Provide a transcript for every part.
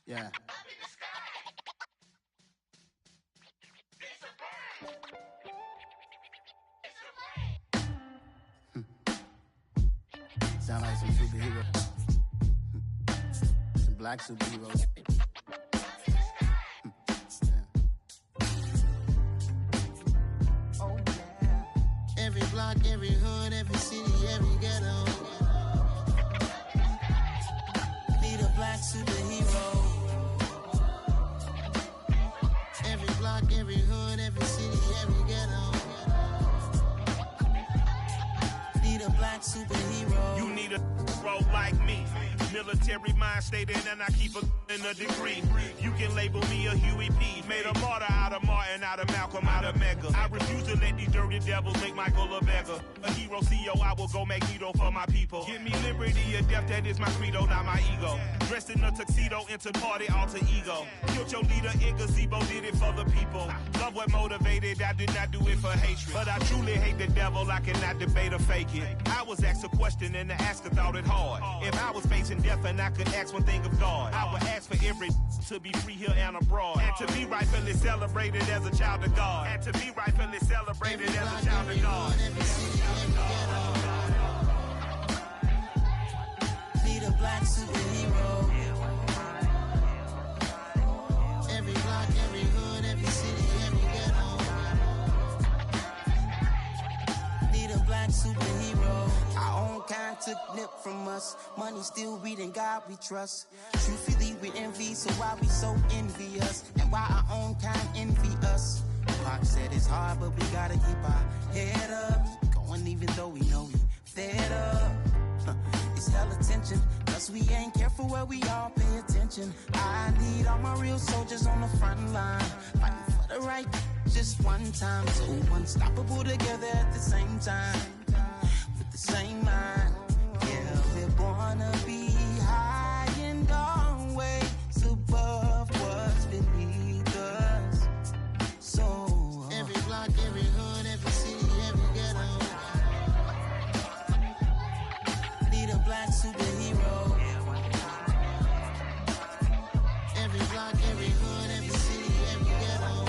Yeah. Sound like some superheroes. Some black superheroes. Oh, yeah. Every block, every hood, every city, every ghetto. Need a black superhero. Every block, every hood, every city, every ghetto. Need a black superhero. You need a role like me. Military mind stated, and I keep in a degree. You can label me a Huey P. Made a martyr out of Martin, out of Malcolm, out of Mega. I refuse to let these dirty devils make Michael a beggar. A hero CEO, I will go Magneto for my people. Give me liberty or death, that is my credo, not my ego. Dressed in a tuxedo, into party, alter ego. Killed your leader in gazebo, did it for the people. Love what motivated, I did not do it for hatred. But I truly hate the devil, I cannot debate or fake it. I was asked a question and the asker thought it hard. If I was facing death and I could ask one thing of God, I would ask for every to be free here and abroad. And to be rightfully celebrated as a child of God. And to be rightfully celebrated as a child of God. Need a black superhero. Every block, every hood, every city, every ghetto. Need a black superhero. Our own kind took nip from us. Money still reading God we trust. Truthfully we envy, so why we so envious? And why our own kind envy us? Pac said it's hard, but we gotta keep our head up. Going even though we know we fed up. It's hella tension, cause we ain't careful where we all pay attention. I need all my real soldiers on the front line, fighting for the right just one time. So unstoppable together at the same time, with the same mind. Yeah, we're born to be high and always above what's beneath us. So every block, every hood, every city, every ghetto. Need a black superhero. Every block, every hood, every city, every ghetto.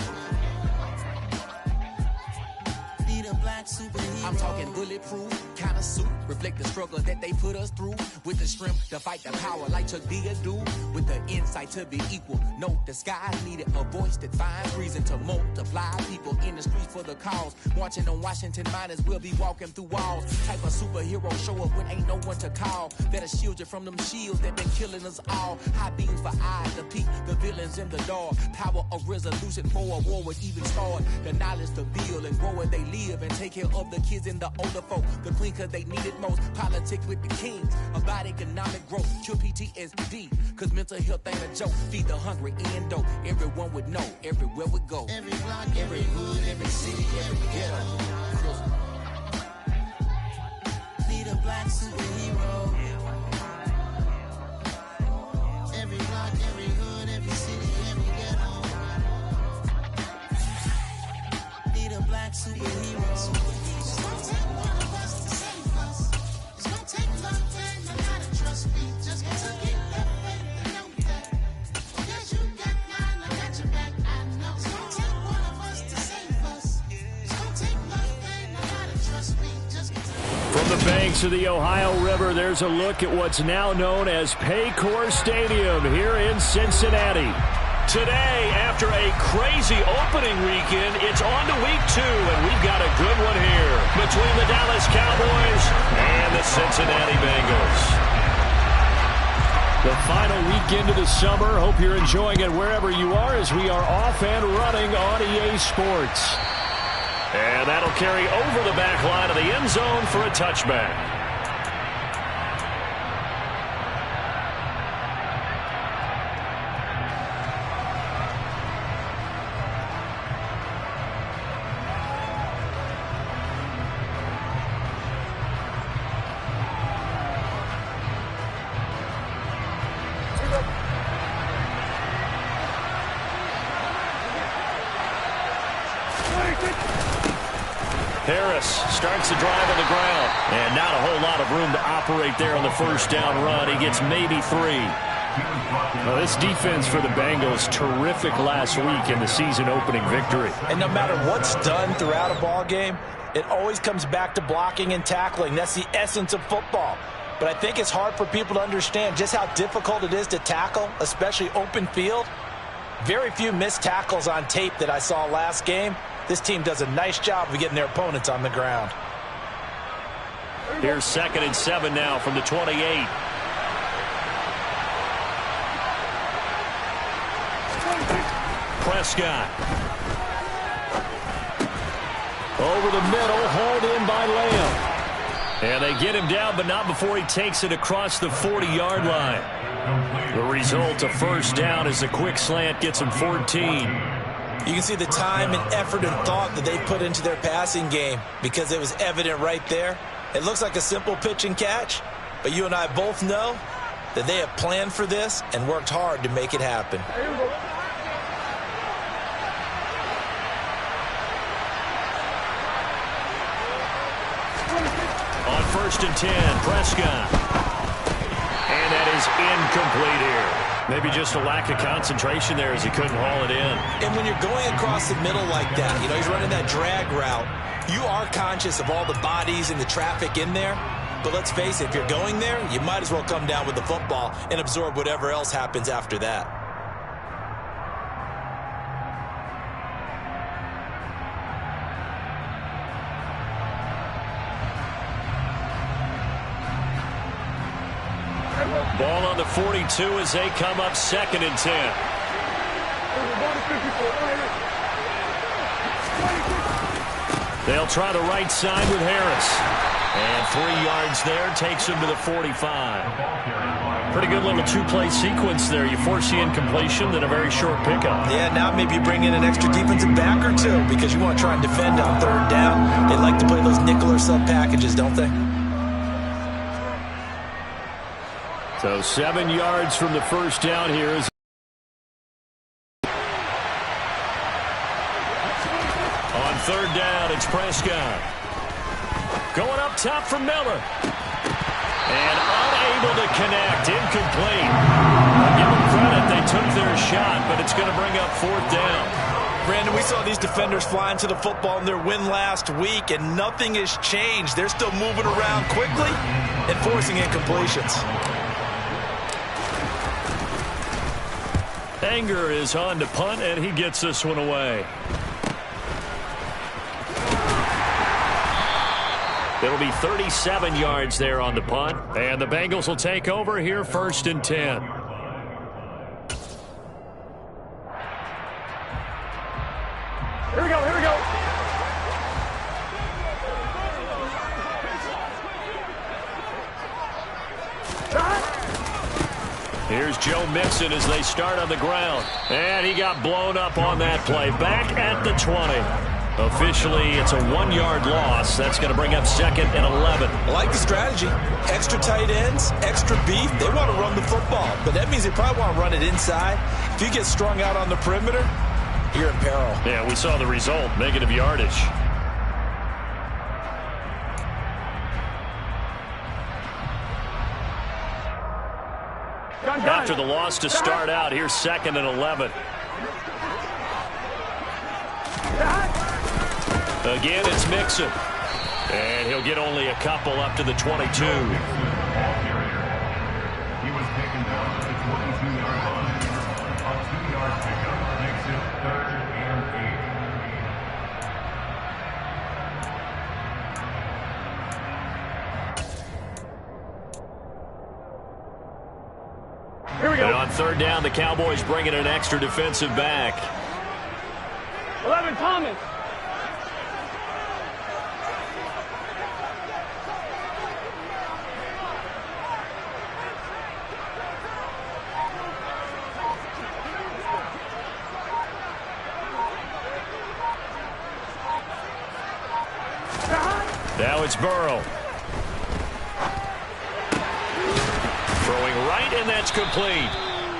Need a black superhero. I'm talking bulletproof kind of suit, reflect the struggle that they put us through. With the strength to fight the power like Chuck D do. With the insight to be equal. No disguise needed, a voice that finds reason to multiply. People in the streets for the cause. Marching on Washington miners will be walking through walls. Type of superhero show up when ain't no one to call. That'll shield you from them shields that been killing us all. High beams for eyes to peek the villains in the dark. Power of resolution for a war would even start. The knowledge to build and grow where they live and take care of the kids and the older folk. The clean cause they need it most. Politics with the kings. About economic growth. Cure PTSD. Cause mental health ain't a joke. Feed the hungry and dope. Everyone would know. Everywhere we go. Every block, every hood, every city, every ghetto. Need a black superhero. Every block, every hood, every city, every ghetto. Need a black superhero. It's gonna take one of us to save us. It's gonna take love and a lot of trust me. Just to get that faith and know that. Yes, you got mine, I got your back, I know. It's gonna take one of us to save us. It's gonna take love and a lot of trust me. Just From the banks of the Ohio River, there's a look at what's now known as Paycor Stadium here in Cincinnati. Today, after a crazy opening weekend, it's on to week 2, and we've got a good one here between the Dallas Cowboys and the Cincinnati Bengals. The final weekend of the summer. Hope you're enjoying it wherever you are as we are off and running on EA Sports. And that'll carry over the back line of the end zone for a touchback. Harris starts the drive on the ground. And not a whole lot of room to operate there on the first down run. He gets maybe 3. Well, this defense for the Bengals, terrific last week in the season-opening victory. And no matter what's done throughout a ball game, it always comes back to blocking and tackling. That's the essence of football. But I think it's hard for people to understand just how difficult it is to tackle, especially open field. Very few missed tackles on tape that I saw last game. This team does a nice job of getting their opponents on the ground. Here's 2nd and 7 now from the 28. Prescott. Over the middle, hauled in by Lamb. And they get him down, but not before he takes it across the 40-yard line. The result, a first down, as a quick slant gets him 14. You can see the time and effort and thought that they put into their passing game because it was evident right there. It looks like a simple pitch and catch, but you and I both know that they have planned for this and worked hard to make it happen. On 1st and 10, Prescott. And that is incomplete here. Maybe just a lack of concentration there as he couldn't haul it in. And when you're going across the middle like that, you know, he's running that drag route, you are conscious of all the bodies and the traffic in there. But let's face it, if you're going there, you might as well come down with the football and absorb whatever else happens after that. Ball on the 42 as they come up 2nd and 10. They'll try the right side with Harris. And 3 yards there takes him to the 45. Pretty good little two-play sequence there. You force the incompletion, then a very short pickup. Yeah, now maybe you bring in an extra defensive back or two because you want to try and defend on 3rd down. They like to play those nickel or sub packages, don't they? So 7 yards from the first down here. On 3rd down, it's Prescott. Going up top for Miller. And unable to connect. Incomplete. I'll give them credit. They took their shot, but it's going to bring up 4th down. Brandon, we saw these defenders flying to the football in their win last week, and nothing has changed. They're still moving around quickly and forcing incompletions. Anger is on to punt, and he gets this one away. It'll be 37 yards there on the punt, and the Bengals will take over here 1st and 10. Here we go, here we go. Here's Joe Mixon as they start on the ground. And he got blown up on that play. Back at the 20. Officially, it's a 1-yard loss. That's going to bring up 2nd and 11. I like the strategy. Extra tight ends, extra beef. They want to run the football, but that means they probably want to run it inside. If you get strung out on the perimeter, you're in peril. Yeah, we saw the result. Negative yardage. After the loss to start out, here's 2nd and 11. Again, it's Mixon. And he'll get only a couple up to the 22. He was taken down at the 22-yard line. A 2-yard pickup makes it 3rd and 8. Here we go. And on 3rd down, the Cowboys bring in an extra defensive back. 11, Thomas. Now it's Burrow. Throwing right, and that's complete.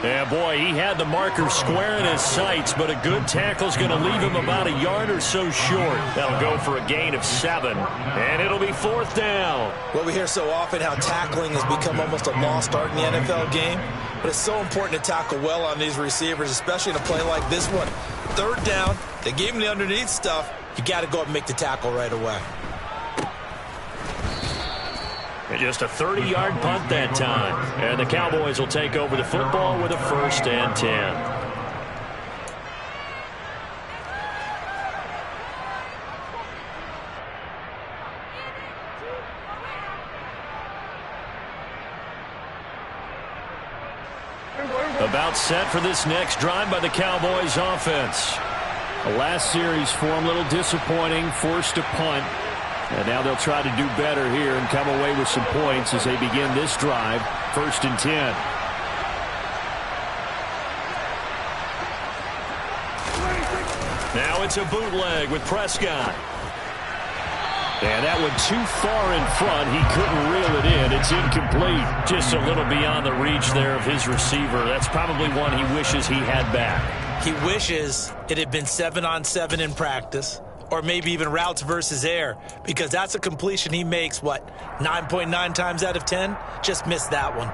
Yeah, boy, he had the marker square in his sights, but a good tackle's going to leave him about a yard or so short. That'll go for a gain of 7, and it'll be 4th down. Well, we hear so often how tackling has become almost a lost art in the NFL game, but it's so important to tackle well on these receivers, especially in a play like this one. 3rd down, they gave him the underneath stuff. You got to go up and make the tackle right away. Just a 30-yard punt that time. And the Cowboys will take over the football with a 1st and 10. About set for this next drive by the Cowboys offense. The last series for them, a little disappointing, forced a punt. And now they'll try to do better here and come away with some points as they begin this drive. 1st and 10. Now it's a bootleg with Prescott. And that one too far in front. He couldn't reel it in. It's incomplete. Just a little beyond the reach there of his receiver. That's probably one he wishes he had back. He wishes it had been 7-on-7 in practice, or maybe even routes versus air, because that's a completion he makes, 9.9 times out of 10? Just missed that one.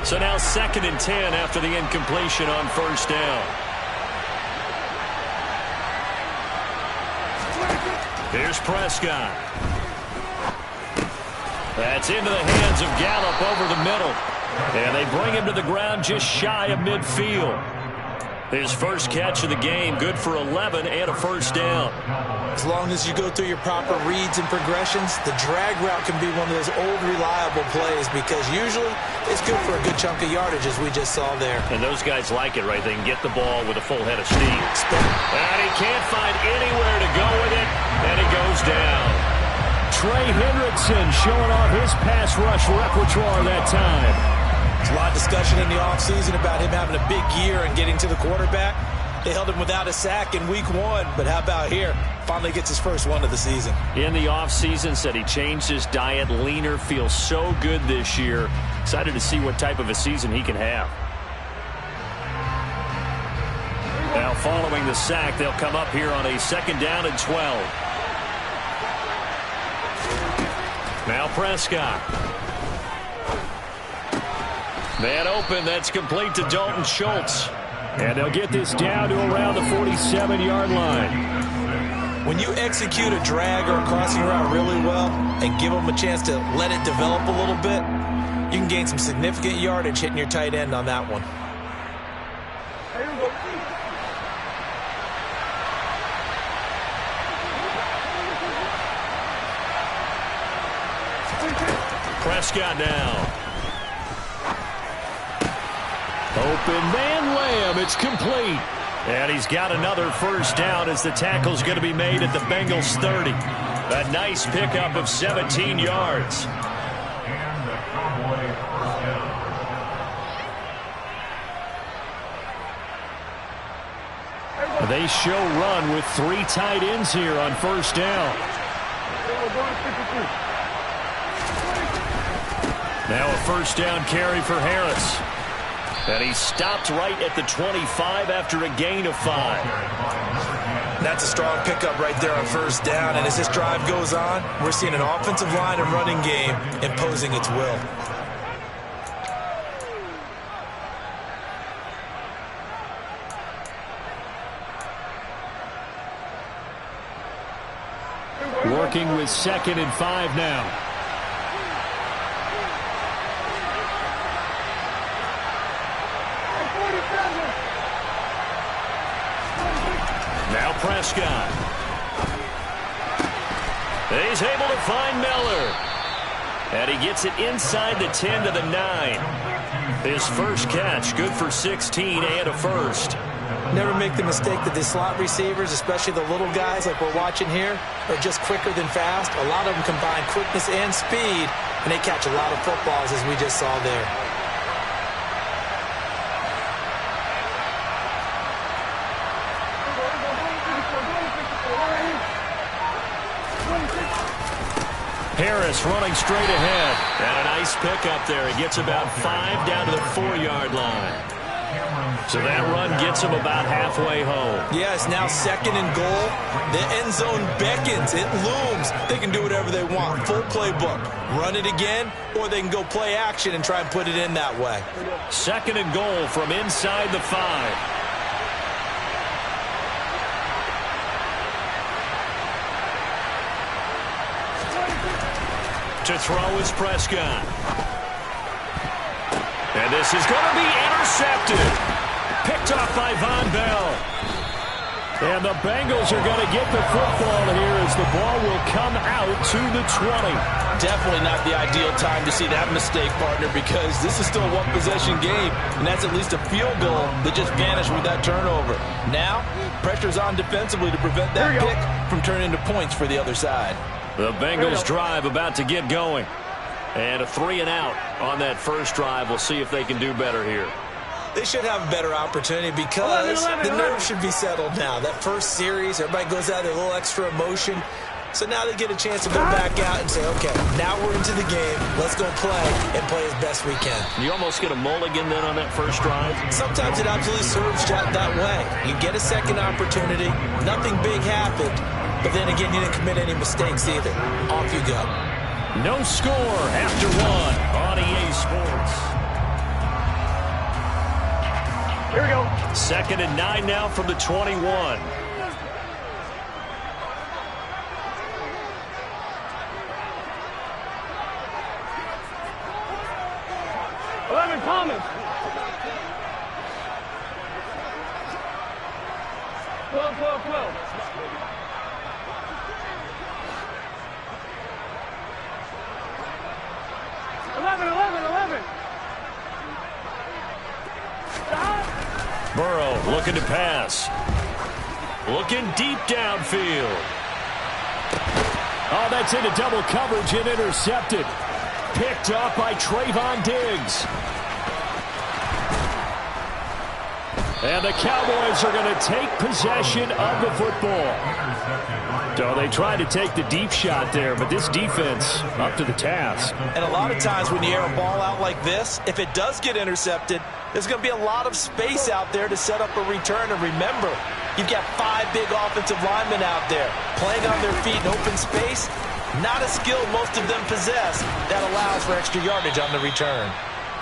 So now 2nd and 10 after the incompletion on 1st down. Here's Prescott. That's into the hands of Gallup over the middle. And they bring him to the ground just shy of midfield. His first catch of the game, good for 11 and a 1st down. As long as you go through your proper reads and progressions, the drag route can be one of those old reliable plays because usually it's good for a good chunk of yardage as we just saw there. And those guys like it, right? They can get the ball with a full head of steam. And he can't find anywhere to go with it, and it goes down. Trey Hendrickson showing off his pass rush repertoire that time. There's a lot of discussion in the offseason about him having a big year and getting to the quarterback. They held him without a sack in week 1, but how about here? Finally gets his first one of the season. In the offseason, said he changed his diet, leaner, feels so good this year. Excited to see what type of a season he can have. Now following the sack, they'll come up here on a 2nd down and 12. Now Prescott. Man open, that's complete to Dalton Schultz. And they'll get this down to around the 47-yard line. When you execute a drag or a crossing route really well and give them a chance to let it develop a little bit, you can gain some significant yardage hitting your tight end on that one. Prescott now. Open man Lamb. It's complete. And he's got another 1st down as the tackle's going to be made at the Bengals 30. A nice pickup of 17 yards. And the Cowboys first down. They show run with 3 tight ends here on 1st down. Now a 1st down carry for Harris. And he stopped right at the 25 after a gain of 5. That's a strong pickup right there on 1st down. And as this drive goes on, we're seeing an offensive line and running game imposing its will. Working with 2nd and 5 now. Now Prescott. He's able to find Miller. And he gets it inside the 10 to the 9. His first catch, good for 16 and a 1st. Never make the mistake that the slot receivers, especially the little guys like we're watching here, are just quicker than fast. A lot of them combine quickness and speed, and they catch a lot of footballs as we just saw there. Harris running straight ahead. And a nice pickup there. He gets about 5 down to the 4-yard line. So that run gets him about halfway home. Yeah, it's now 2nd and goal. The end zone beckons. It looms. They can do whatever they want. Full playbook. Run it again, or they can go play action and try and put it in that way. 2nd and goal from inside the 5. To throw is Prescott. And this is going to be intercepted. Picked off by Von Bell. And the Bengals are going to get the football here as the ball will come out to the 20. Definitely not the ideal time to see that mistake, partner, because this is still a one-possession game, and that's at least a field goal that just vanished with that turnover. Now, pressure's on defensively to prevent that pick from turning into points for the other side. The Bengals drive about to get going. And a 3-and-out on that first drive. We'll see if they can do better here. They should have a better opportunity because the nerves should be settled now. That first series, everybody goes out there a little extra emotion. So now they get a chance to go back out and say, okay, now we're into the game. Let's go play and play as best we can. You almost get a mulligan then on that first drive? Sometimes it absolutely serves that way. You get a second opportunity. Nothing big happened. But then again, you didn't commit any mistakes either. Off you go. No score after 1 on EA Sports. Here we go. 2nd and 9 now from the 21. 11 Thomas. 12. 11. Burrow looking to pass. Looking deep downfield. Oh, that's into double coverage and intercepted. Picked off by Trayvon Diggs. And the Cowboys are going to take possession of the football. So they tried to take the deep shot there, but this defense up to the task. And a lot of times when you air a ball out like this, if it does get intercepted, there's going to be a lot of space out there to set up a return. And remember, you've got 5 big offensive linemen out there playing on their feet in open space. Not a skill most of them possess that allows for extra yardage on the return.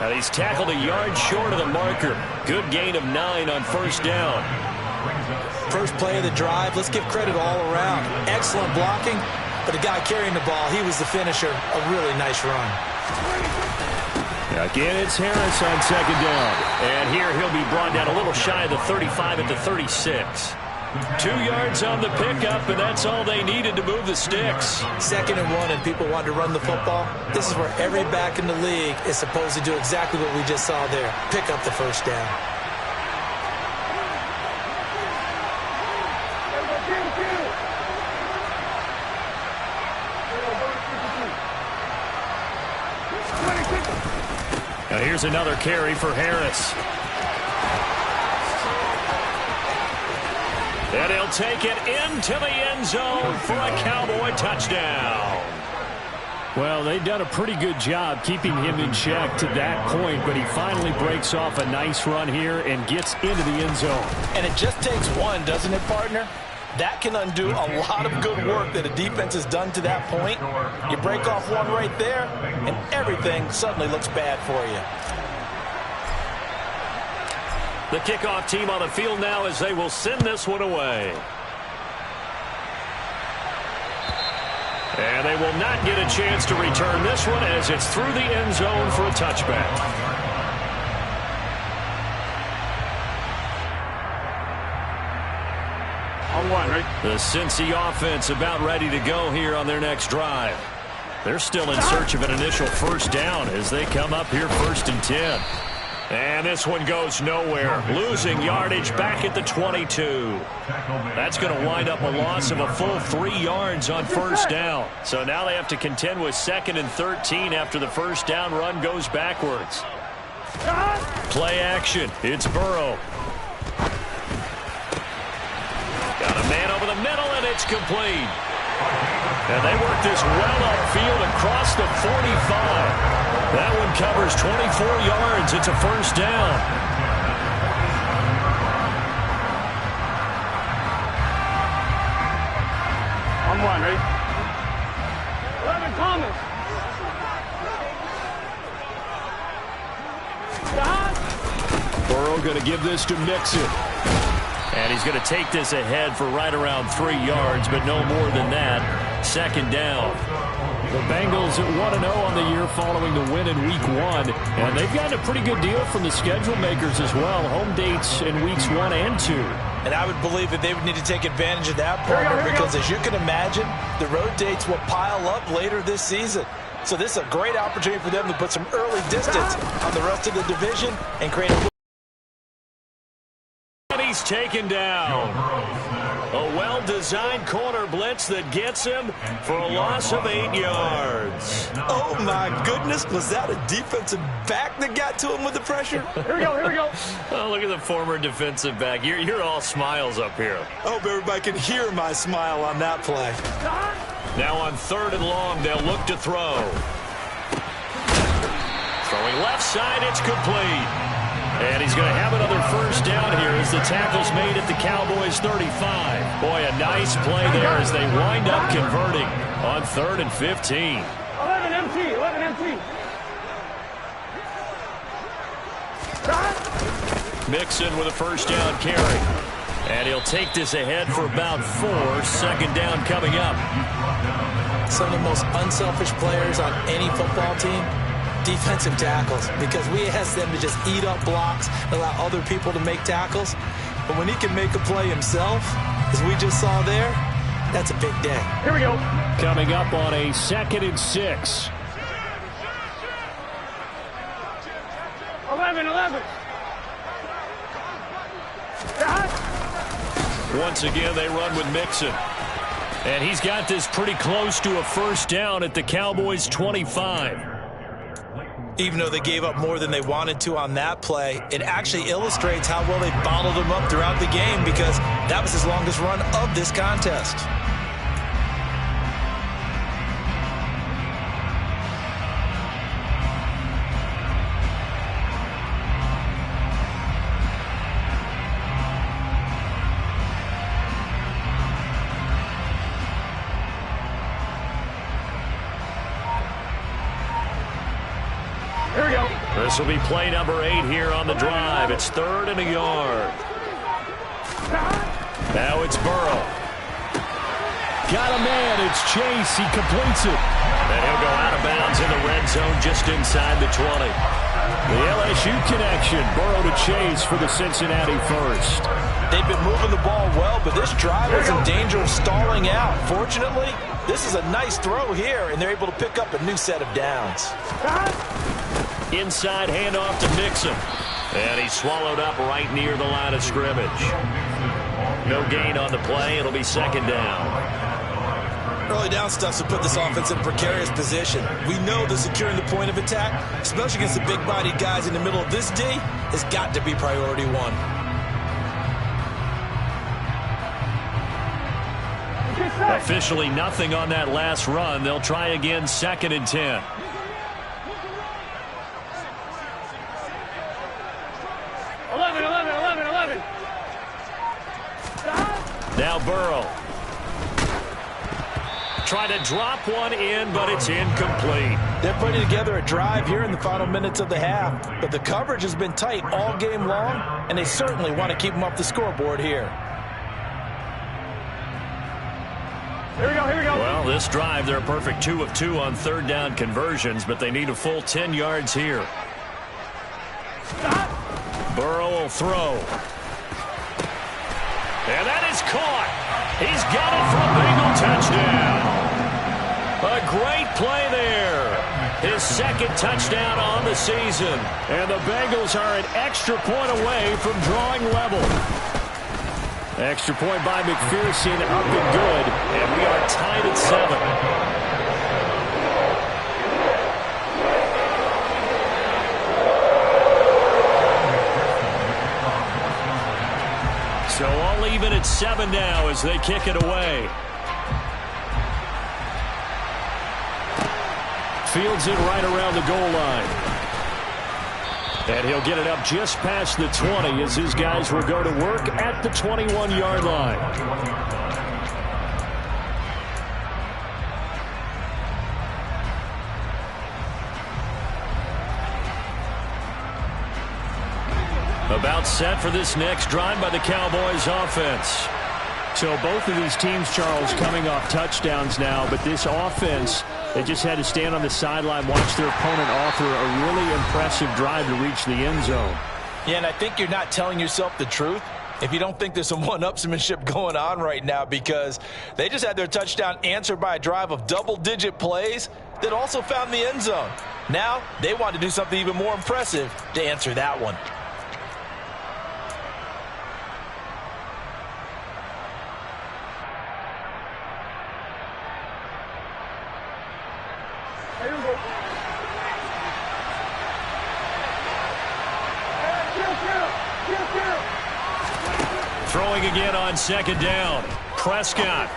Now he's tackled a yard short of the marker. Good gain of 9 on first down. First play of the drive, let's give credit all around. Excellent blocking, but the guy carrying the ball, he was the finisher. A really nice run. Again, it's Harris on 2nd down. And here he'll be brought down a little shy of the 35 at the 36. 2 yards on the pickup, and that's all they needed to move the sticks. 2nd and 1, and people want to run the football. This is where every back in the league is supposed to do exactly what we just saw there. Pick up the first down. Now here's another carry for Harris. And he'll take it into the end zone for a Cowboy touchdown. Well, they've done a pretty good job keeping him in check to that point, but he finally breaks off a nice run here and gets into the end zone. And it just takes one, doesn't it, partner? That can undo a lot of good work that a defense has done to that point. You break off one right there, and everything suddenly looks bad for you. The kickoff team on the field now as they will send this one away. And they will not get a chance to return this one as it's through the end zone for a touchback. The Cincy offense about ready to go here on their next drive. They're still in search of an initial first down as they come up here 1st and 10. And this one goes nowhere. Losing yardage back at the 22. That's going to wind up a loss of a full 3 yards on first down. So now they have to contend with 2nd and 13 after the first down run goes backwards. Play action. It's Burrow. Got a man over the middle, and it's complete. And they work this well upfield across the 45. That one covers 24 yards. It's a first down. On one, ready? 11, Thomas. Burrow going to give this to Mixon. And he's going to take this ahead for right around 3 yards, but no more than that. Second down. The Bengals at 1-0 on the year following the win in Week 1. And they've gotten a pretty good deal from the schedule makers as well. Home dates in Weeks 1 and 2. And I would believe that they would need to take advantage of that, partner, because as you can imagine, the road dates will pile up later this season. So this is a great opportunity for them to put some early distance on the rest of the division and create a... And he's taken down. A well-designed corner blitz that gets him for a loss of 8 yards. Oh, my goodness. Was that a defensive back that got to him with the pressure? Here we go, here we go. Oh, look at the former defensive back. You're all smiles up here. I hope everybody can hear my smile on that play. Now on 3rd and long, they'll look to throw. Throwing left side, it's complete. And he's going to have another first down here as the tackle's made at the Cowboys 35. Boy, a nice play there as they wind up converting on 3rd and 15. 11 MT, 11 MT. Mixon with a first down carry. And he'll take this ahead for about 4. Second down coming up. Some of the most unselfish players on any football team, defensive tackles, because we ask them to just eat up blocks, allow other people to make tackles. But when he can make a play himself, as we just saw there, that's a big day. Here we go. Coming up on a 2nd and 6. 11. Once again, they run with Mixon. And he's got this pretty close to a first down at the Cowboys 25. Even though they gave up more than they wanted to on that play, it actually illustrates how well they bottled them up throughout the game, because that was his longest run of this contest. This will be play number 8 here on the drive. It's 3rd and a yard. Now it's Burrow. Got a man. It's Chase. He completes it. And he'll go out of bounds in the red zone just inside the 20. The LSU connection. Burrow to Chase for the Cincinnati first. They've been moving the ball well, but this drive was in danger of stalling out. Fortunately, this is a nice throw here, and they're able to pick up a new set of downs. Inside handoff to Mixon. And he's swallowed up right near the line of scrimmage. No gain on the play. It'll be second down. Early down stuff will put this offense in a precarious position. We know that securing the point of attack, especially against the big-bodied guys in the middle of this D, has got to be priority 1. Officially nothing on that last run. They'll try again 2nd and 10. Now Burrow. Trying to drop one in, but it's incomplete. They're putting together a drive here in the final minutes of the half, but the coverage has been tight all game long, and they certainly want to keep them off the scoreboard here. Here we go. Well, this drive, they're a perfect 2 of 2 on 3rd down conversions, but they need a full 10 yards here. Burrow will throw. And that is caught. He's got it for a Bengal touchdown. A great play there. His 2nd touchdown on the season. And the Bengals are an extra point away from drawing level. Extra point by McPherson, up and good. And we are tied at 7. So all even at 7 now as they kick it away. fields it right around the goal line. And he'll get it up just past the 20 as his guys will go to work at the 21-yard line. About set for this next drive by the Cowboys offense. So both of these teams, Charles, coming off touchdowns now, but this offense, they just had to stand on the sideline, watch their opponent offer a really impressive drive to reach the end zone. Yeah, and I think you're not telling yourself the truth if you don't think there's some one-upsmanship going on right now, because they just had their touchdown answered by a drive of double-digit plays that also found the end zone. Now they want to do something even more impressive to answer that one. Throwing again on second down. Prescott.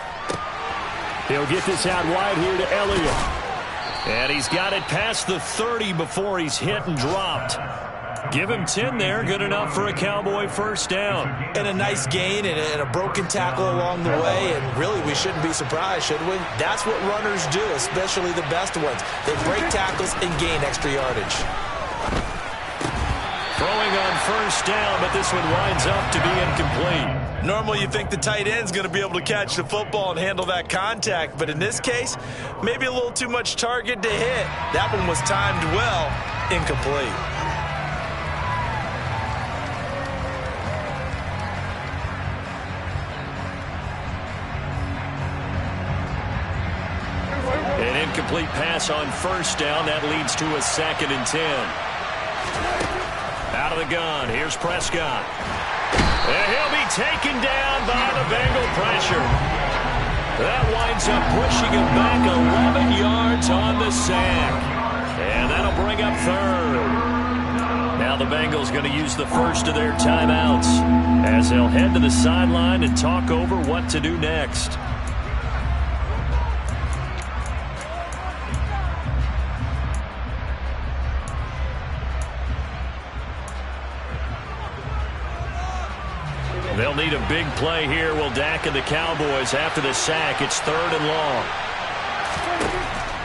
He'll get this out wide here to Elliott. And he's got it past the 30 before he's hit and dropped. Give him 10 there. Good enough for a Cowboy first down. And a nice gain and a broken tackle along the way. And really, we shouldn't be surprised, should we? That's what runners do, especially the best ones. They break tackles and gain extra yardage. Throwing on first down, but this one winds up to be incomplete. Normally you think the tight end's going to be able to catch the football and handle that contact, but in this case, maybe a little too much target to hit. That one was timed well, incomplete. An incomplete pass on first down. That leads to a 2nd and 10. Out of the gun, here's Prescott. And he'll be taken down by the Bengal pressure. That winds up pushing him back 11 yards on the sack. And that'll bring up 3rd. Now the Bengals going to use the first of their timeouts as they'll head to the sideline and talk over what to do next. They'll need a big play here. Will Dak and the Cowboys after the sack. It's 3rd and long.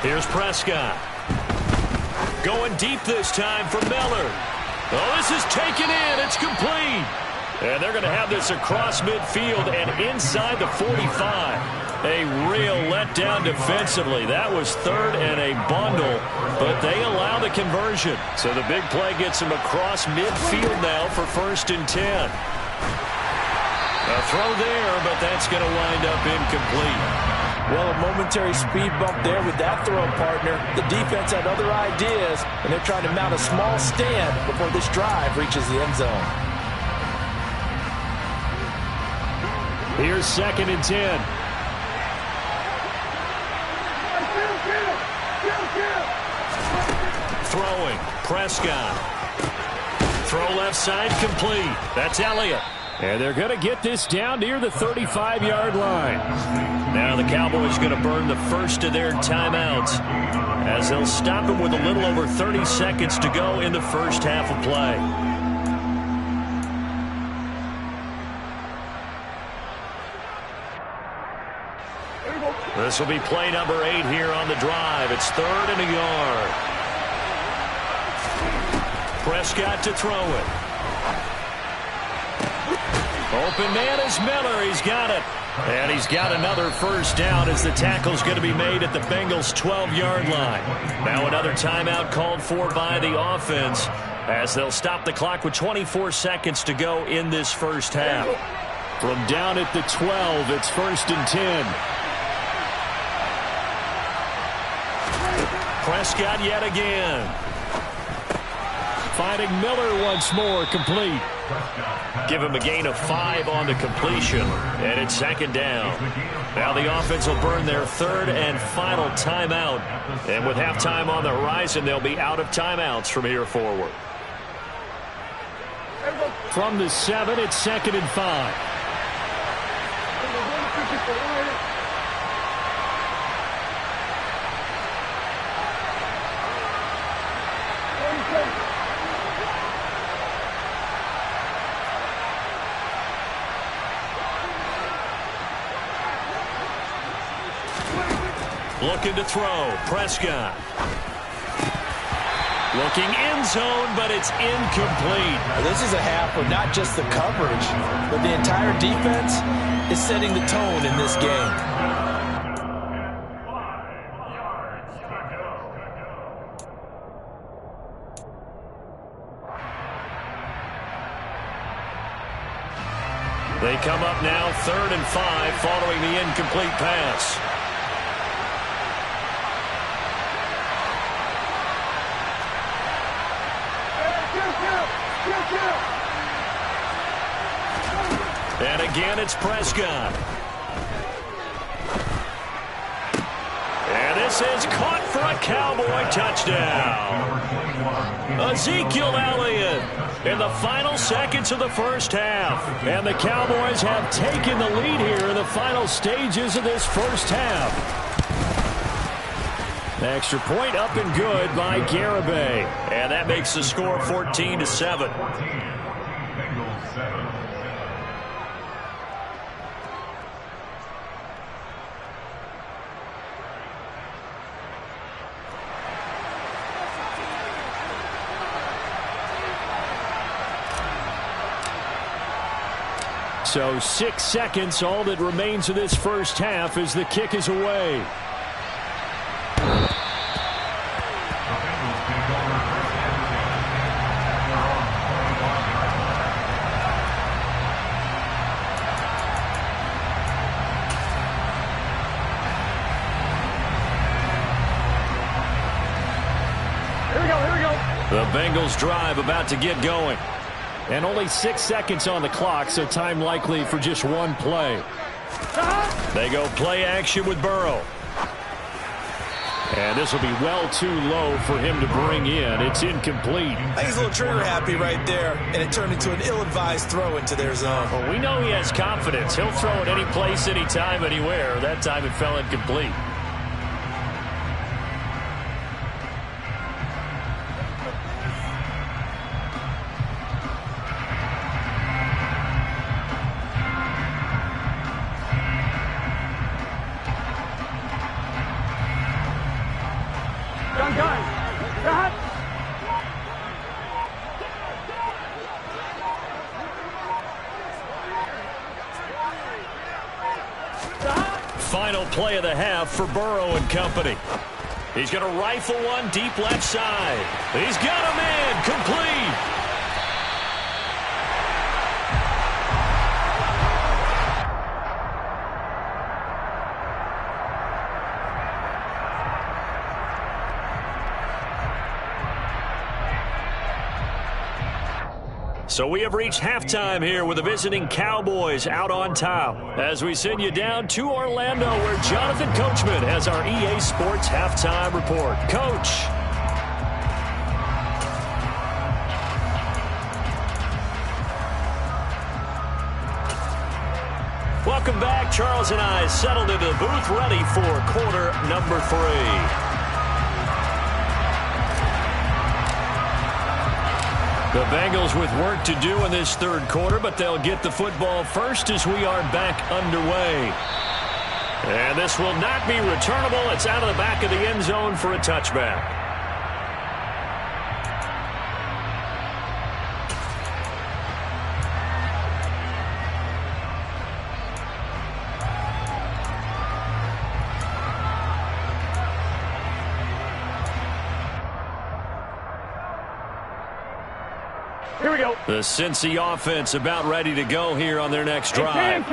Here's Prescott. Going deep this time for Miller. Oh, this is taken in. It's complete. And they're going to have this across midfield and inside the 45. A real letdown defensively. That was 3rd and a bundle, but they allow the conversion. So the big play gets them across midfield now for 1st and 10. A throw there, but that's going to wind up incomplete. Well, a momentary speed bump there with that throw, partner. The defense had other ideas, and they're trying to mount a small stand before this drive reaches the end zone. Here's 2nd and 10. Throwing, Prescott. Throw left side, complete. That's Elliott. And they're going to get this down near the 35-yard line. Now the Cowboys going to burn the first of their timeouts as they'll stop them with a little over 30 seconds to go in the first half of play. This will be play number 8 here on the drive. It's 3rd and a yard. Prescott to throw it. Open man is Miller. He's got it. And he's got another first down as the tackle's going to be made at the Bengals' 12-yard line. Now another timeout called for by the offense as they'll stop the clock with 24 seconds to go in this first half. From down at the 12, it's 1st and 10. Prescott yet again. Finding Miller once more, complete. Give him a gain of 5 on the completion, and it's 2nd down. Now the offense will burn their 3rd and final timeout, and with halftime on the horizon, they'll be out of timeouts from here forward. From the 7, it's 2nd and 5. Looking to throw. Prescott. Looking end zone, but it's incomplete. This is a half where not just the coverage, but the entire defense is setting the tone in this game. They come up now 3rd and 5 following the incomplete pass. And again, it's Prescott. And this is caught for a Cowboy touchdown. Ezekiel Elliott in the final seconds of the first half. And the Cowboys have taken the lead here in the final stages of this first half. The extra point up and good by Garibay. And that makes the score 14-7. Bengals 7. So 6 seconds, all that remains of this first half as the kick is away. Here we go. The Bengals drive about to get going. And only 6 seconds on the clock, so time likely for just one play. They go play action with Burrow. And this will be well too low for him to bring in. It's incomplete. I think he's a little trigger happy right there, and it turned into an ill-advised throw into their zone. Well, we know he has confidence. He'll throw it any place, anytime, anywhere. That time it fell incomplete. Final play of the half for Burrow and company. He's going to rifle one deep left side. He's got him in. Complete. So we have reached halftime here with the visiting Cowboys out on top. As we send you down to Orlando, where Jonathan Coachman has our EA Sports halftime report. Coach. Welcome back. Charles and I settled into the booth, ready for quarter number 3. The Bengals with work to do in this third quarter, but they'll get the football first as we are back underway. And this will not be returnable. It's out of the back of the end zone for a touchback. Here we go. The Cincy offense about ready to go here on their next drive.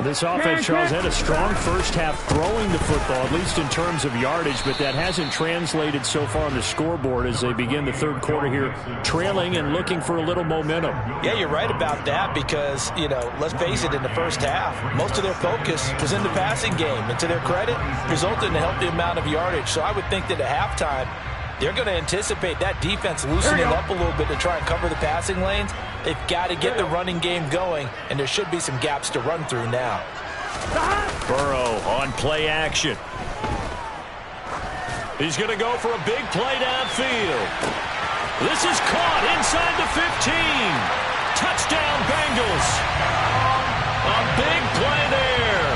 This offense, Charles, had a strong first half throwing the football, at least in terms of yardage, but that hasn't translated so far on the scoreboard as they begin the third quarter here, trailing and looking for a little momentum. Yeah, you're right about that because, let's face it, in the first half, most of their focus was in the passing game. And to their credit, resulted in a healthy amount of yardage. So I would think that at halftime, they're going to anticipate that defense loosening up a little bit to try and cover the passing lanes. They've got to get the running game going, and there should be some gaps to run through now. Burrow on play action. He's going to go for a big play downfield. This is caught inside the 15. Touchdown, Bengals. A big play there.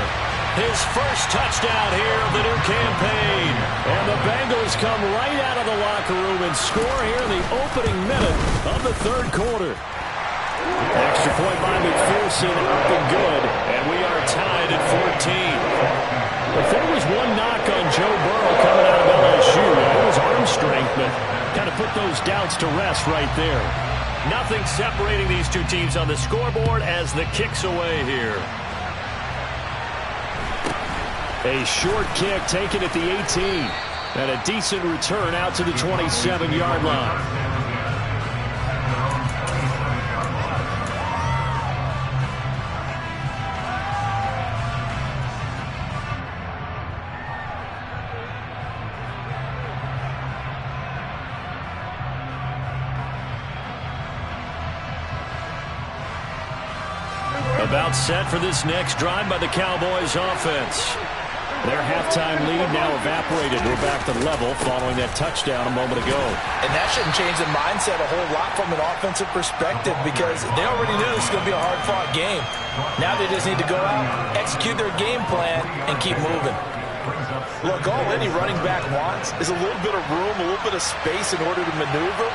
His first touchdown here of the new campaign. And the Bengals come right out of the locker room and score here in the opening minute of the third quarter. Extra point by McPherson, up and good. And we are tied at 14. If there was one knock on Joe Burrow coming out of LSU, it was arm strength, but kind of put those doubts to rest right there. Nothing separating these two teams on the scoreboard as the kick's away here. A short kick taken at the 18. And a decent return out to the 27-yard line. About set for this next drive by the Cowboys offense. Their halftime lead now evaporated. We're back to level following that touchdown a moment ago. And that shouldn't change the mindset a whole lot from an offensive perspective because they already knew this was going to be a hard-fought game. Now they just need to go out, execute their game plan, and keep moving. Look, all any running back wants is a little bit of room, a little bit of space in order to maneuver.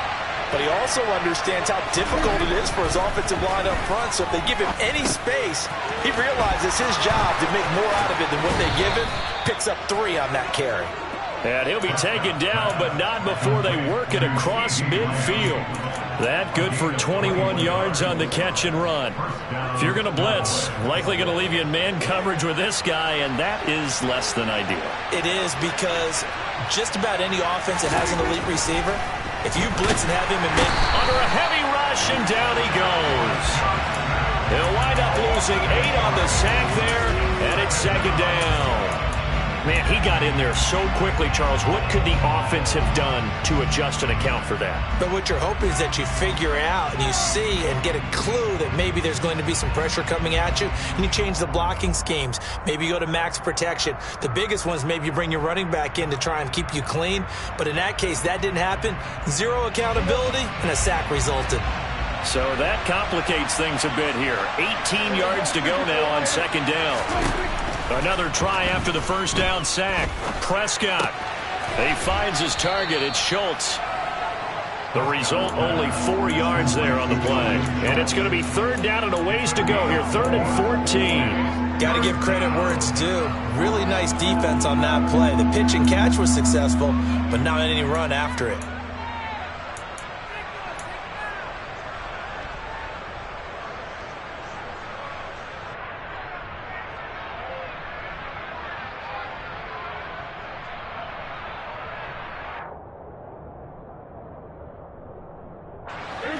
But he also understands how difficult it is for his offensive line up front. So if they give him any space, he realizes his job to make more out of it than what they give him. Picks up 3 on that carry. And he'll be taken down, but not before they work it across midfield. That good for 21 yards on the catch and run. If you're going to blitz, likely going to leave you in man coverage with this guy, and that is less than ideal. It is because just about any offense that has an elite receiver, if you blitz and have him in mid... Under a heavy rush, and down he goes. He'll wind up losing 8 on the sack there, and it's second down. Man, he got in there so quickly, Charles. What could the offense have done to adjust and account for that? But what you're hoping is that you figure out and you see and get a clue that maybe there's going to be some pressure coming at you, and you change the blocking schemes. Maybe you go to max protection. The biggest ones, maybe you bring your running back in to try and keep you clean. But in that case, that didn't happen. 0 accountability, and a sack resulted. So that complicates things a bit here. 18 yards to go now on second down. Another try after the first down sack. Prescott. He finds his target. It's Schultz. The result, only 4 yards there on the play. And it's going to be third down and a ways to go here. 3rd and 14. Got to give credit where it's due. Really nice defense on that play. The pitch and catch was successful, but not any run after it.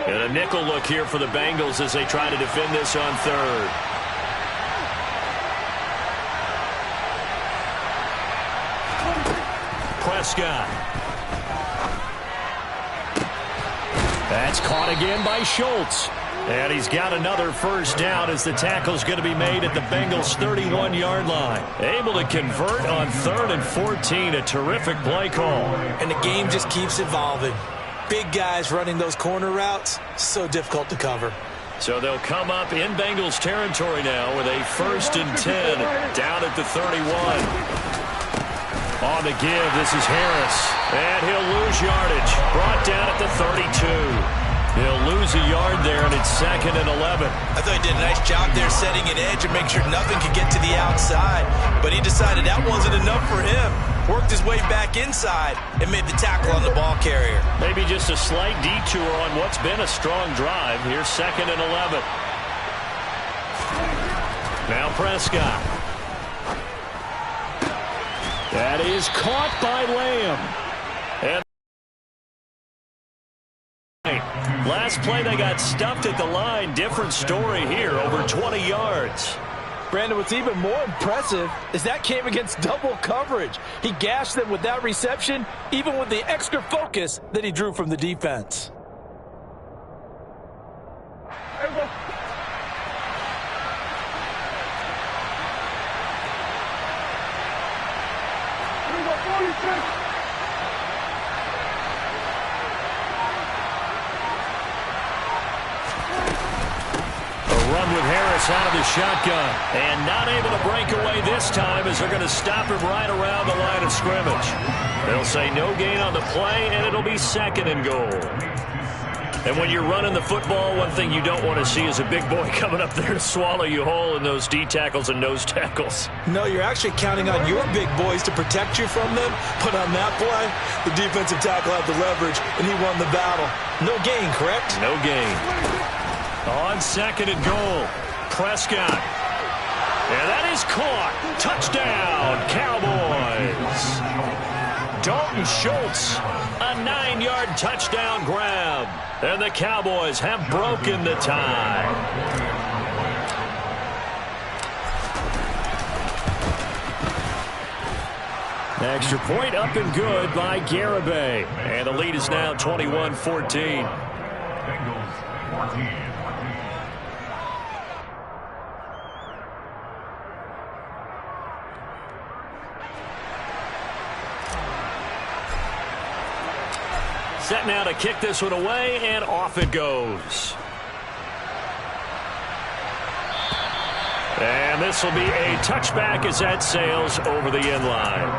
And a nickel look here for the Bengals as they try to defend this on 3rd. Prescott. That's caught again by Schultz. And he's got another first down as the tackle's going to be made at the Bengals' 31-yard line. Able to convert on 3rd and 14. A terrific play call. And the game just keeps evolving. Big guys running those corner routes, so difficult to cover. So they'll come up in Bengals territory now with a 1st and 10 down at the 31. On the give, this is Harris. And he'll lose yardage. Brought down at the 32. He'll lose a yard there, and it's 2nd and 11. I thought he did a nice job there setting an edge and make sure nothing could get to the outside. But he decided that wasn't enough for him. Worked his way back inside and made the tackle on the ball carrier. Maybe just a slight detour on what's been a strong drive. Here's 2nd and 11. Now Prescott. That is caught by Lamb. And last play they got stuffed at the line. Different story here, over 20 yards. Brandon, what's even more impressive is that came against double coverage. He gashed them with that reception, even with the extra focus that he drew from the defense. run with Harris out of the shotgun. And not able to break away this time as they're going to stop him right around the line of scrimmage. They'll say no gain on the play, and it'll be 2nd and goal. And when you're running the football, one thing you don't want to see is a big boy coming up there to swallow you whole in those D tackles and nose tackles. No, you're actually counting on your big boys to protect you from them. But on that play, the defensive tackle had the leverage, and he won the battle. No gain, correct? No gain. On 2nd and goal, Prescott. And that is caught. Touchdown, Cowboys. Dalton Schultz, a 9-yard touchdown grab. And the Cowboys have broken the tie. Extra point up and good by Garibay. And the lead is now 21-14. Bengals 14. Set now to kick this one away, and off it goes. And this will be a touchback as that sails over the end line.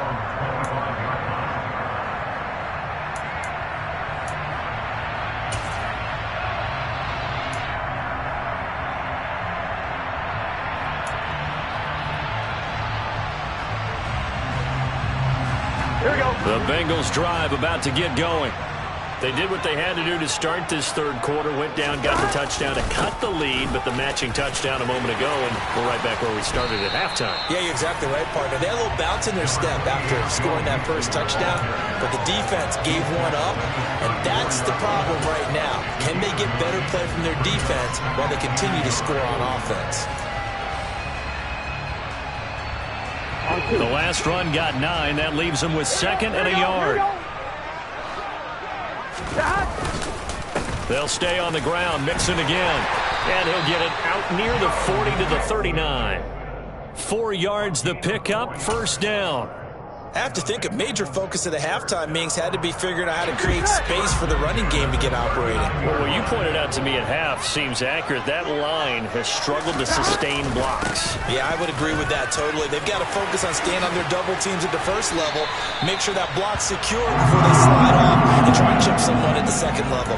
Here we go. The Bengals drive about to get going. They did what they had to do to start this third quarter, went down, got the touchdown to cut the lead, but the matching touchdown a moment ago, and we're right back where we started at halftime. Yeah, you're exactly right, partner. They had a little bounce in their step after scoring that first touchdown, but the defense gave one up, and that's the problem right now. Can they get better play from their defense while they continue to score on offense? The last run got 9. That leaves them with 2nd and a yard. They'll stay on the ground, Mixon again. And he'll get it out near the 40 to the 39. 4 yards the pickup, first down. I have to think a major focus of the halftime meetings had to be figuring out how to create space for the running game to get operating. Well, what you pointed out to me at half seems accurate. That line has struggled to sustain blocks. Yeah, I would agree with that totally. They've got to focus on staying on their double teams at the first level, make sure that block's secure before they slide off and try and chip someone at the second level.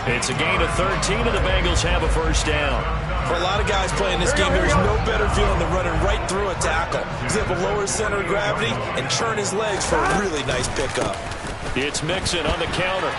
It's a gain of 13, and the Bengals have a first down. For a lot of guys playing this game, there's no better feeling than running right through a tackle. Because they have a lower center of gravity and churn his legs for a really nice pickup. It's Mixon on the counter.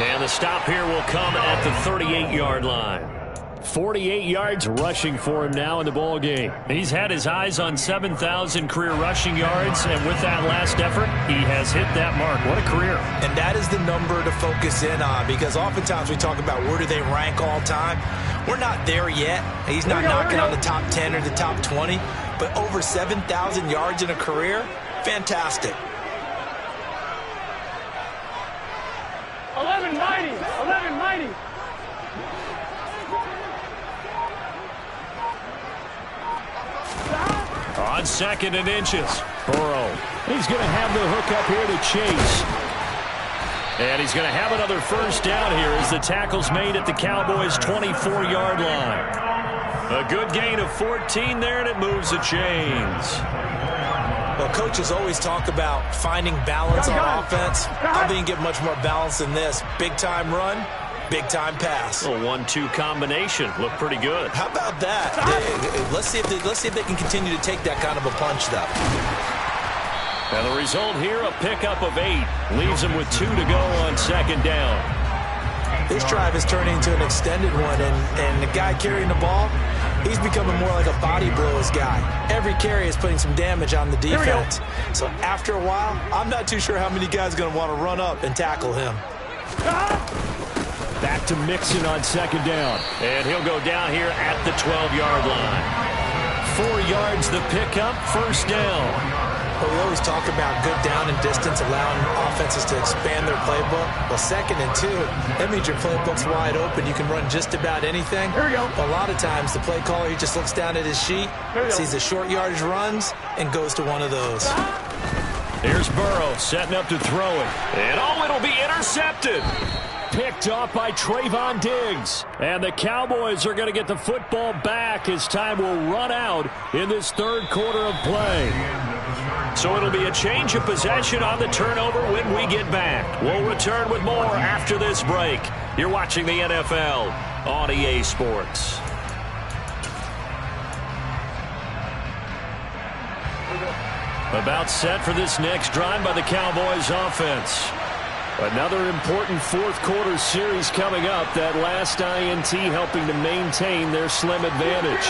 And the stop here will come at the 38-yard line. 48 yards rushing for him now in the ball game. He's had his eyes on 7,000 career rushing yards, and with that last effort, he has hit that mark. What a career. And that is the number to focus in on, because oftentimes we talk about where do they rank all time. We're not there yet. He's not knocking on the top 10 or the top 20, but over 7,000 yards in a career, fantastic. 1190. 1190. On 2nd and inches, Burrow. He's going to have the hook up here to Chase. And he's going to have another first down here as the tackle's made at the Cowboys' 24-yard line. A good gain of 14 there, and it moves the chains. Well, coaches always talk about finding balance on offense. I think you get much more balance than this. Big-time run, big-time pass. A 1-2 combination. Looked pretty good. How about that? Let's see if they can continue to take that kind of a punch, though. And the result here, a pickup of 8. Leaves him with 2 to go on 2nd down. This drive is turning into an extended one, and the guy carrying the ball, he's becoming more like a body blows guy. Every carry is putting some damage on the defense. So after a while, I'm not too sure how many guys are going to want to run up and tackle him. Back to Mixon on 2nd down. And he'll go down here at the 12-yard line. 4 yards the pickup, first down. Well, we always talk about good down and distance, allowing offenses to expand their playbook. Well, 2nd and 2, that means your playbook's wide open. You can run just about anything. Here we go. A lot of times, the play caller, he just looks down at his sheet, sees the short yardage runs, and goes to one of those. Here's Burrow setting up to throw it. And it'll be intercepted. picked off by Trayvon Diggs. And the Cowboys are going to get the football back as time will run out in this third quarter of play. So it'll be a change of possession on the turnover when we get back. We'll return with more after this break. You're watching the NFL on EA Sports. About set for this next drive by the Cowboys offense. Another important fourth quarter series coming up. That last INT helping to maintain their slim advantage.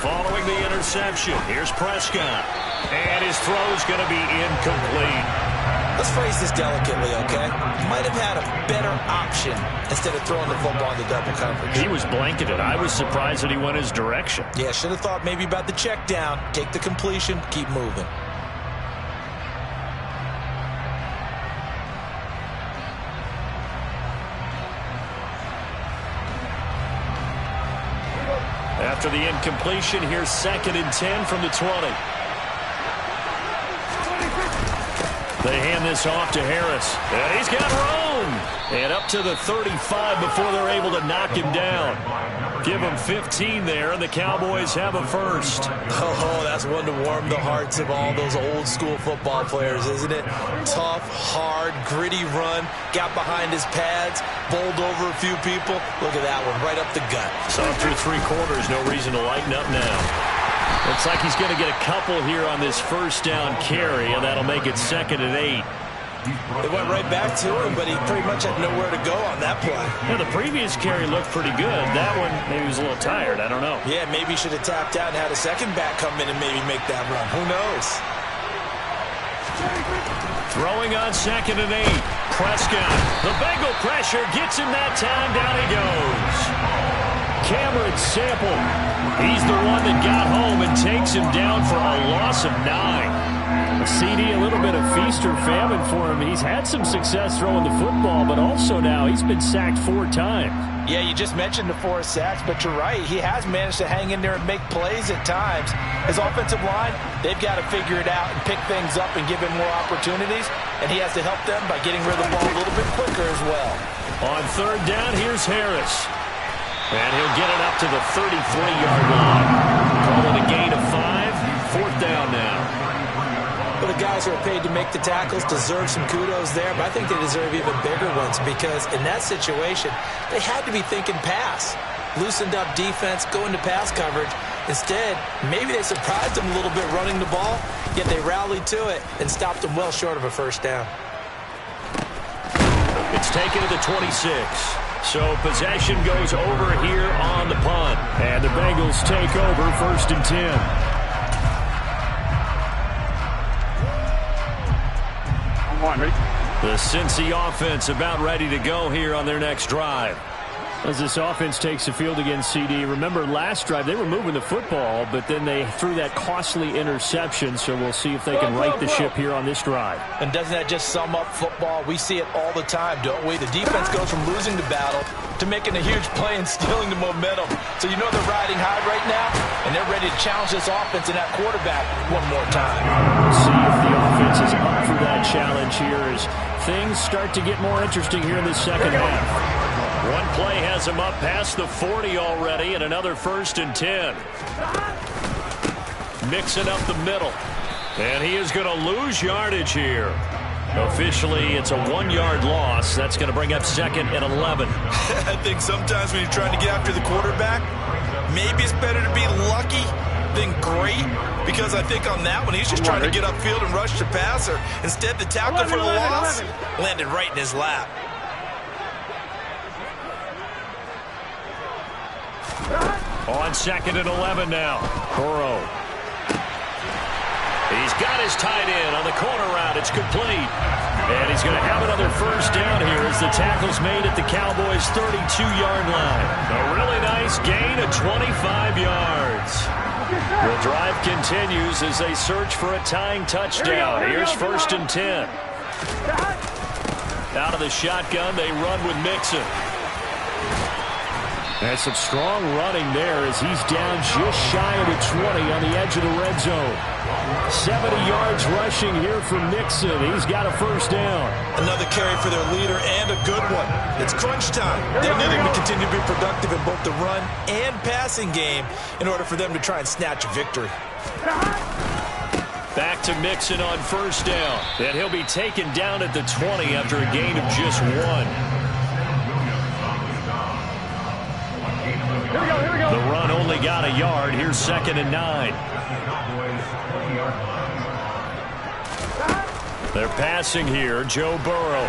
Following the interception, here's Prescott. And his throw's going to be incomplete. Let's phrase this delicately, okay? Might have had a better option instead of throwing the football into double coverage. He was blanketed. I was surprised that he went his direction. Yeah, should have thought maybe about the check down. Take the completion, keep moving. After the incompletion, here's 2nd and 10 from the 20. They hand this off to Harris. And he's got room. And up to the 35 before they're able to knock him down. Give him 15 there, and the Cowboys have a first. Oh, that's one to warm the hearts of all those old school football players, isn't it? Tough, hard, gritty run. Got behind his pads, bowled over a few people. Look at that one, right up the gut. So through 3 quarters, no reason to lighten up now. Looks like he's going to get a couple here on this first down carry, and that'll make it 2nd and 8. It went right back to him, but he pretty much had nowhere to go on that play. Yeah, the previous carry looked pretty good. That one, maybe he was a little tired. I don't know. Yeah, maybe he should have tapped out and had a second back come in and maybe make that run. Who knows? Throwing on 2nd and 8. Prescott. The Bengal pressure gets him that time. Down he goes. Cameron Sample. He's the one that got home and takes him down for a loss of 9. CD, a little bit of feast or famine for him. He's had some success throwing the football, but also now he's been sacked 4 times. Yeah, you just mentioned the 4 sacks, but you're right. He has managed to hang in there and make plays at times. His offensive line, they've got to figure it out and pick things up and give him more opportunities, and he has to help them by getting rid of the ball a little bit quicker as well. On 3rd down, here's Harris. And he'll get it up to the 33-yard line. Call it a gain of 5. 4th down now. Well, the guys who are paid to make the tackles deserve some kudos there, but I think they deserve even bigger ones because in that situation, they had to be thinking pass. Loosened up defense, going to pass coverage. Instead, maybe they surprised them a little bit running the ball, yet they rallied to it and stopped them well short of a first down. It's taken to the 26. So possession goes over here on the punt. And the Bengals take over 1st and 10. The Cincy offense about ready to go here on their next drive. As this offense takes the field against CD, remember last drive they were moving the football, but then they threw that costly interception, so we'll see if they can right the ship here on this drive. And doesn't that just sum up football? We see it all the time, don't we? The defense goes from losing the battle to making a huge play and stealing the momentum. So you know they're riding high right now, and they're ready to challenge this offense and that quarterback one more time. We'll see if the offense is up for that challenge here as things start to get more interesting here in the second half. One play has him up past the 40 already, and another 1st and 10. Mixing up the middle. And he is going to lose yardage here. Officially, it's a 1-yard loss. That's going to bring up 2nd and 11. I think sometimes when you're trying to get after the quarterback, maybe it's better to be lucky than great, because I think on that one, he's just trying to get upfield and rush the passer. Instead, the tackle for the loss landed right in his lap. On 2nd and 11 now. Burrow. He's got his tight end on the corner route. It's complete. And he's going to have another first down here as the tackle's made at the Cowboys' 32-yard line. A really nice gain of 25 yards. The drive continues as they search for a tying touchdown. Here's 1st and 10. Out of the shotgun, they run with Mixon. And some strong running there as he's down just shy of the 20 on the edge of the red zone. 70 yards rushing here from Mixon. He's got a first down. Another carry for their leader and a good one. It's crunch time. They need him to continue to be productive in both the run and passing game in order for them to try and snatch a victory. Back to Mixon on first down. And he'll be taken down at the 20 after a gain of just 1. The run only got a yard. Here's 2nd and 9. They're passing here. Joe Burrow.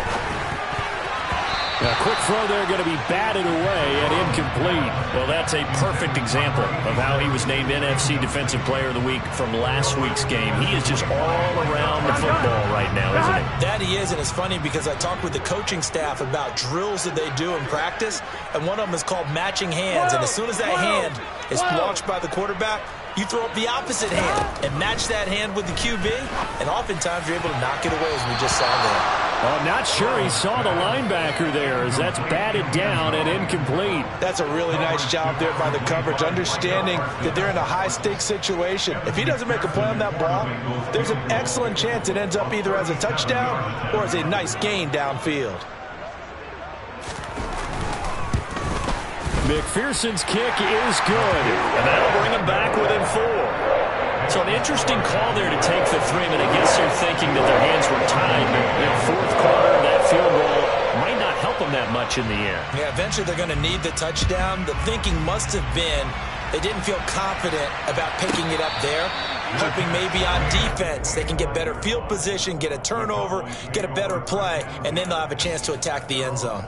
A quick throw there going to be batted away and incomplete. Well, that's a perfect example of how he was named NFC Defensive Player of the Week from last week's game. He is just all around the football right now, isn't he? That he is, and it's funny because I talked with the coaching staff about drills that they do in practice, and one of them is called matching hands. And as soon as that hand is launched by the quarterback, you throw up the opposite hand and match that hand with the QB, and oftentimes you're able to knock it away, as we just saw there. Well, I'm not sure he saw the linebacker there as that's batted down and incomplete. That's a really nice job there by the coverage, understanding that they're in a high-stakes situation. If he doesn't make a play on that ball, there's an excellent chance it ends up either as a touchdown or as a nice gain downfield. McPherson's kick is good, and that'll bring him back within 4. So an interesting call there to take the 3, but I guess they're thinking that their hands were tied. But in the 4th quarter, that field goal might not help them that much in the end. Yeah, eventually they're going to need the touchdown. The thinking must have been they didn't feel confident about picking it up there, hoping maybe on defense they can get better field position, get a turnover, get a better play, and then they'll have a chance to attack the end zone.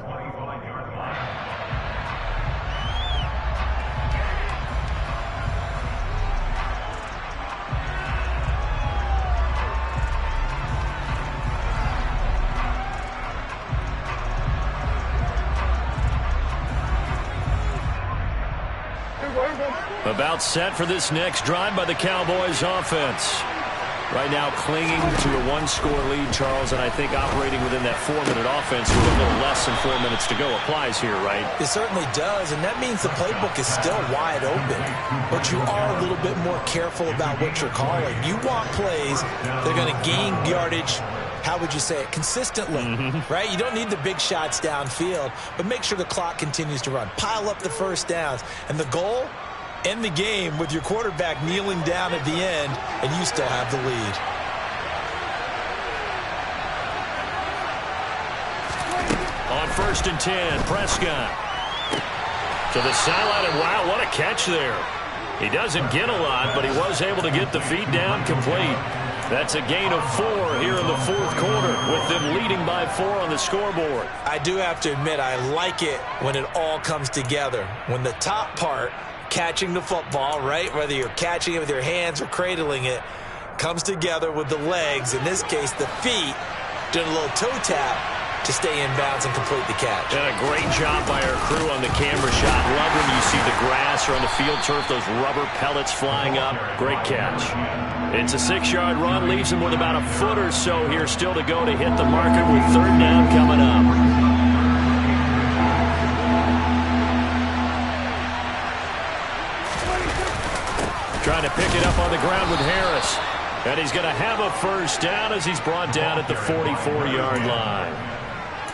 About set for this next drive by the Cowboys offense. Right now clinging to a 1-score lead, Charles, and I think operating within that 4-minute offense with a little less than 4 minutes to go applies here, right? It certainly does, and that means the playbook is still wide open, but you are a little bit more careful about what you're calling. You want plays that are going to gain yardage, how would you say it, consistently, right? You don't need the big shots downfield, but make sure the clock continues to run. Pile up the first downs, and the goal, end the game with your quarterback kneeling down at the end, and you still have the lead. On 1st and 10, Prescott. To the sideline, and wow, what a catch there. He doesn't get a lot, but he was able to get the feet down complete. That's a gain of 4 here in the 4th quarter, with them leading by 4 on the scoreboard. I do have to admit, I like it when it all comes together. When the top part, catching the football, right, whether you're catching it with your hands or cradling it, comes together with the legs, in this case the feet, doing a little toe tap to stay in bounds and complete the catch. And a great job by our crew on the camera shot. Love when you see the grass or on the field turf, those rubber pellets flying up. Great catch. It's a 6-yard run, leaves him with about a foot or so here still to go to hit the marker with 3rd down coming up. Trying to pick it up on the ground with Harris. And he's going to have a first down as he's brought down at the 44-yard line.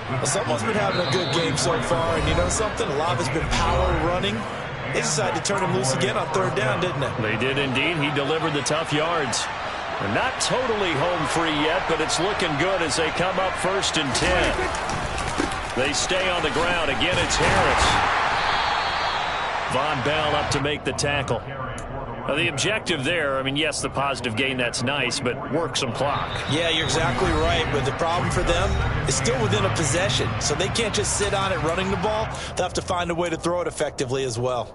Well, someone's been having a good game so far, and you know something? A lot has been power running. They decided to turn him loose again on 3rd down, didn't they? They did indeed. He delivered the tough yards. They're not totally home free yet, but it's looking good as they come up 1st and 10. They stay on the ground. Again, it's Harris. Von Bell up to make the tackle. Now, the objective there, I mean, yes, the positive gain, that's nice, but work some clock. Yeah, you're exactly right, but the problem for them is still within a possession, so they can't just sit on it running the ball. They'll have to find a way to throw it effectively as well.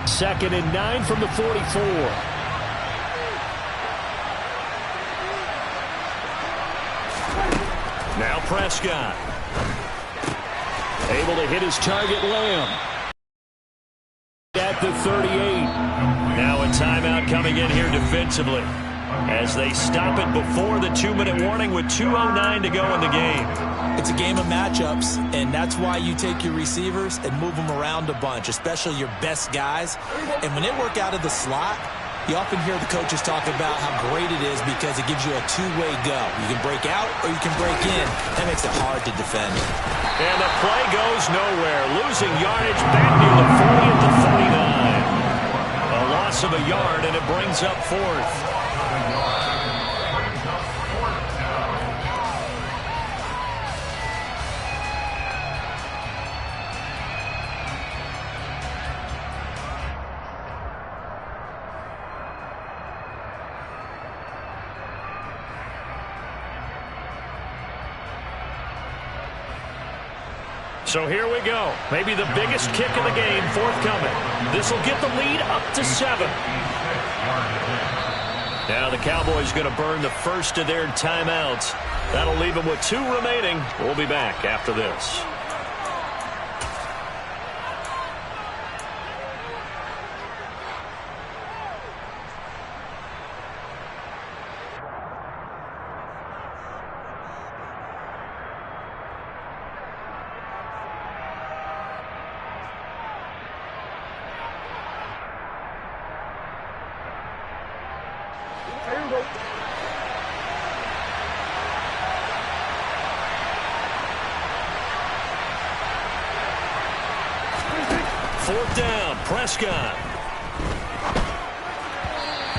Second and 9 from the 44. Now Prescott. Able to hit his target, Lamb. At the 38. Now a timeout coming in here defensively. as they stop it before the 2-minute warning with 2:09 to go in the game. It's a game of matchups, and that's why you take your receivers and move them around a bunch, especially your best guys. And when they work out of the slot, you often hear the coaches talk about how great it is because it gives you a two-way go. You can break out or you can break in. That makes it hard to defend. And the play goes nowhere, losing yardage back near the 40 at the 49. A loss of a yard, and it brings up fourth. So here we go. Maybe the biggest kick of the game forthcoming. This will get the lead up to 7. Now the Cowboys going to burn the first of their timeouts. That'll leave them with 2 remaining. We'll be back after this. Fourth down, Prescott.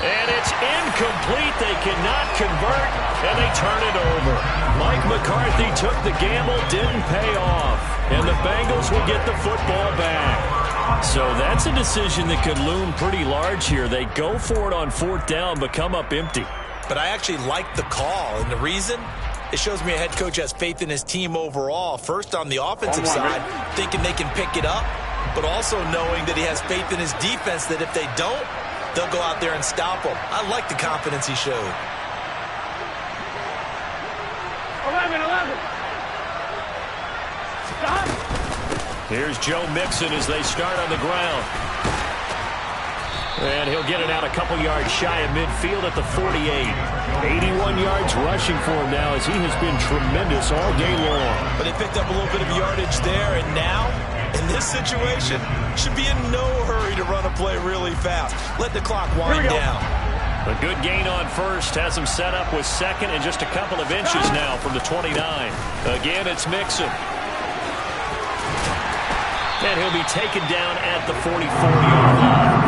And it's incomplete. They cannot convert, and they turn it over. Mike McCarthy took the gamble, didn't pay off. And the Bengals will get the football back. So that's a decision that could loom pretty large here. They go for it on fourth down, but come up empty. But I actually like the call, and the reason? It shows me a head coach has faith in his team overall. First on the offensive side, thinking they can pick it up, but also knowing that he has faith in his defense that if they don't, they'll go out there and stop them. I like the confidence he showed. 11. Stop. Here's Joe Mixon as they start on the ground. And he'll get it out a couple yards shy of midfield at the 48. 81 yards rushing for him now as he has been tremendous all day long. But they picked up a little bit of yardage there, and now, in this situation, should be in no hurry to run a play really fast. Let the clock wind down. A good gain on first has him set up with second and just a couple of inches now from the 29. Again, it's Mixon. And he'll be taken down at the 44-yard line.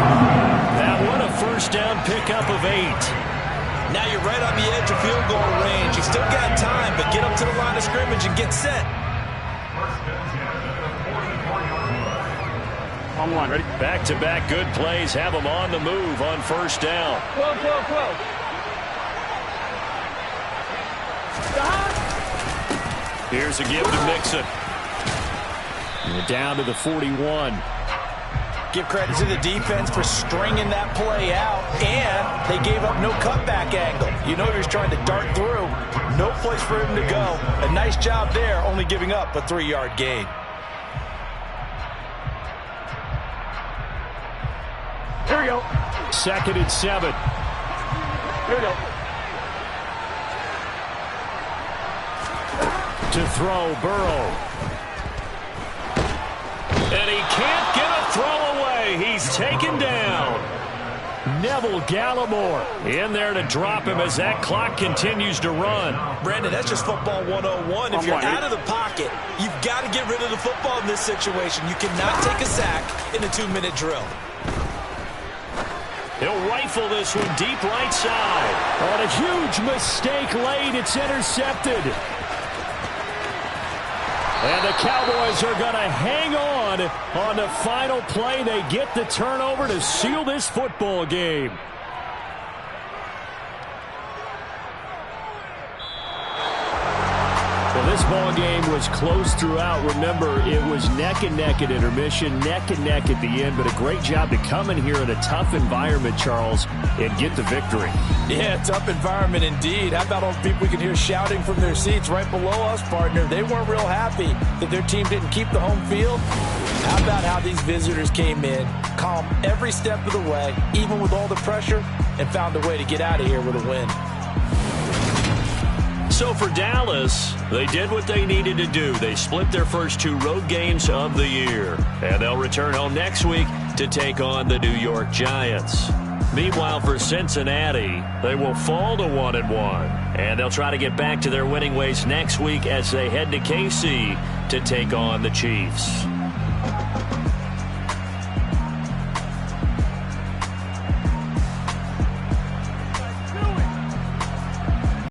That one a first down pickup of 8. Now you're right on the edge of field goal range. You still got time, but get up to the line of scrimmage and get set. On one, ready? Back-to-back good plays have them on the move on first down. 12. Stop. Here's a give to Mixon. We're down to the 41. Give credit to the defense for stringing that play out, and they gave up no cutback angle. You know he was trying to dart through. No place for him to go. A nice job there, only giving up a 3-yard gain. Here we go. 2nd and 7. Here we go. To throw, Burrow. And he can't get a throw away. He's taken down. Neville Gallimore in there to drop him as that clock continues to run. Brandon, that's just football 101. If you're out of the pocket, you've got to get rid of the football in this situation. You cannot take a sack in a 2-minute drill. He'll rifle this one deep right side. On a huge mistake late, it's intercepted. And the Cowboys are going to hang on the final play. They get the turnover to seal this football game. The Well, this ball game was close throughout. Remember, it was neck and neck at intermission, neck and neck at the end, but a great job to come in here in a tough environment, Charles, and get the victory. Yeah, tough environment indeed. How about all the people we can hear shouting from their seats right below us, partner? They weren't real happy that their team didn't keep the home field. How about how these visitors came in, calm every step of the way, even with all the pressure, and found a way to get out of here with a win. So for Dallas, they did what they needed to do. They split their first 2 road games of the year, and they'll return home next week to take on the New York Giants. Meanwhile, for Cincinnati, they will fall to 1-1, and they'll try to get back to their winning ways next week as they head to KC to take on the Chiefs.